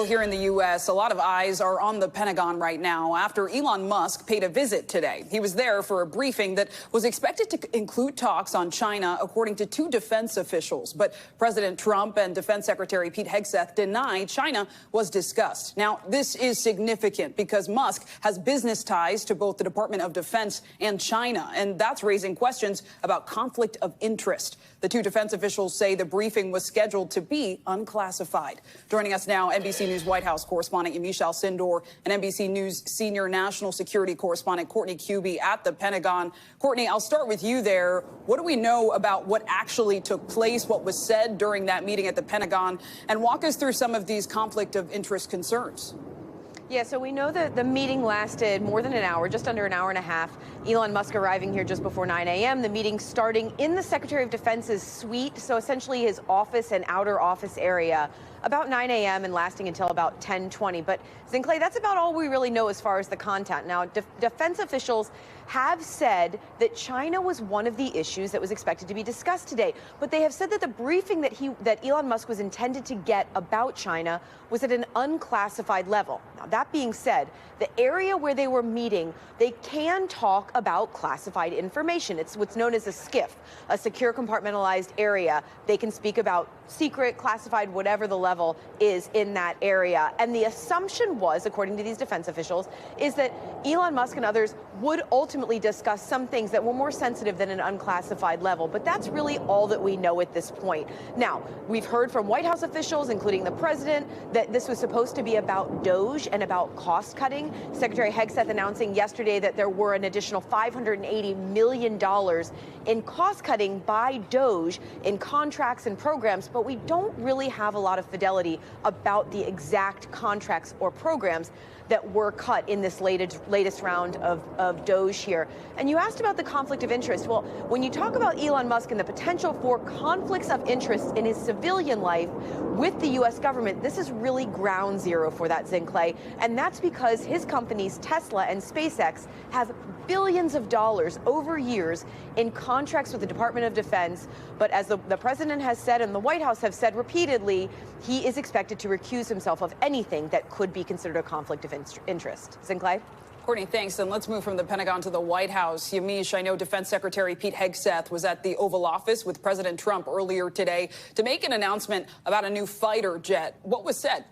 Well, here in the U.S., a lot of eyes are on the Pentagon right now after Elon Musk paid a visit today. He was there for a briefing that was expected to include talks on China, according to two defense officials. But President Trump and Defense Secretary Pete Hegseth denied China was discussed. Now, this is significant because Musk has business ties to both the Department of Defense and China, and that's raising questions about conflict of interest. The two defense officials say the briefing was scheduled to be unclassified. Joining us now, NBC News White House correspondent Yamiche Alcindor and NBC News senior national security correspondent Courtney Kube at the Pentagon. Courtney, I'll start with you there. What do we know about what actually took place, what was said during that meeting at the Pentagon, and walk us through some of these conflict of interest concerns? Yeah, so we know that the meeting lasted more than an hour, just under an hour and a half. Elon Musk arriving here just before 9 a.m. The meeting starting in the Secretary of Defense's suite, so essentially his office and outer office area, about 9 a.m. and lasting until about 10:20. But Zinclay, that's about all we really know as far as the content. Now, defense officials have said that China was one of the issues that was expected to be discussed today. But they have said that the briefing that Elon Musk was intended to get about China was at an unclassified level. Now, that being said, the area where they were meeting, they can talk about classified information. It's what's known as a SCIF, a secure compartmentalized area. They can speak about secret, classified, whatever the level is in that area. And the assumption was, according to these defense officials, is that Elon Musk and others would ultimately discuss some things that were more sensitive than an unclassified level. But that's really all that we know at this point. Now, we've heard from White House officials, including the president, that this was supposed to be about DOGE and about cost cutting. Secretary Hegseth announcing yesterday that there were an additional $580 million in cost cutting by DOGE in contracts and programs, but we don't really have a lot of fidelity about the exact contracts or programs that were cut in this latest round of DOGE here. And you asked about the conflict of interest. Well, when you talk about Elon Musk and the potential for conflicts of interest in his civilian life with the U.S. government, this is really ground zero for that, Zinclay. And that's because his companies, Tesla and SpaceX, have billions of dollars over years in contracts with the Department of Defense. But as the president has said and the White House have said repeatedly, he is expected to recuse himself of anything that could be considered a conflict of interest. Zinclay? Courtney, thanks. And let's move from the Pentagon to the White House. Yamiche, I know Defense Secretary Pete Hegseth was at the Oval Office with President Trump earlier today to make an announcement about a new fighter jet. What was said?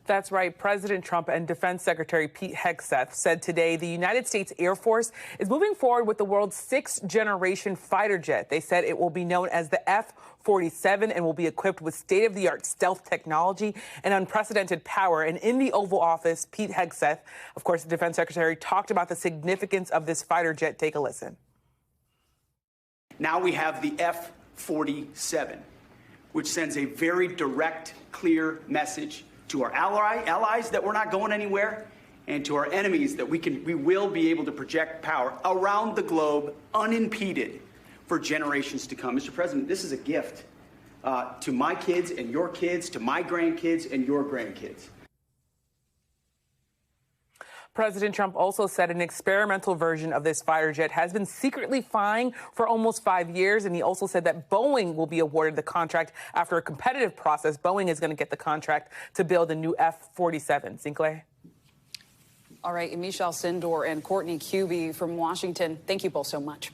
That's right. President Trump and Defense Secretary Pete Hegseth said today the United States Air Force is moving forward with the world's sixth-generation fighter jet. They said it will be known as the F-47 and will be equipped with state-of-the-art stealth technology and unprecedented power. And in the Oval Office, Pete Hegseth, of course, the Defense Secretary, talked about the significance of this fighter jet. Take a listen. Now we have the F-47, which sends a very direct, clear message to our allies that we're not going anywhere, and to our enemies that we will be able to project power around the globe unimpeded for generations to come. Mr. President, this is a gift to my kids and your kids, to my grandkids and your grandkids. President Trump also said an experimental version of this fighter jet has been secretly flying for almost 5 years. And he also said that Boeing will be awarded the contract after a competitive process. Boeing is going to get the contract to build a new F-47. Zinclay? All right, Yamiche Alcindor and Courtney Kube from Washington. Thank you both so much.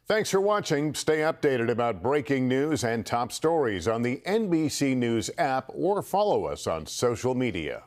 Thanks for watching. Stay updated about breaking news and top stories on the NBC News app or follow us on social media.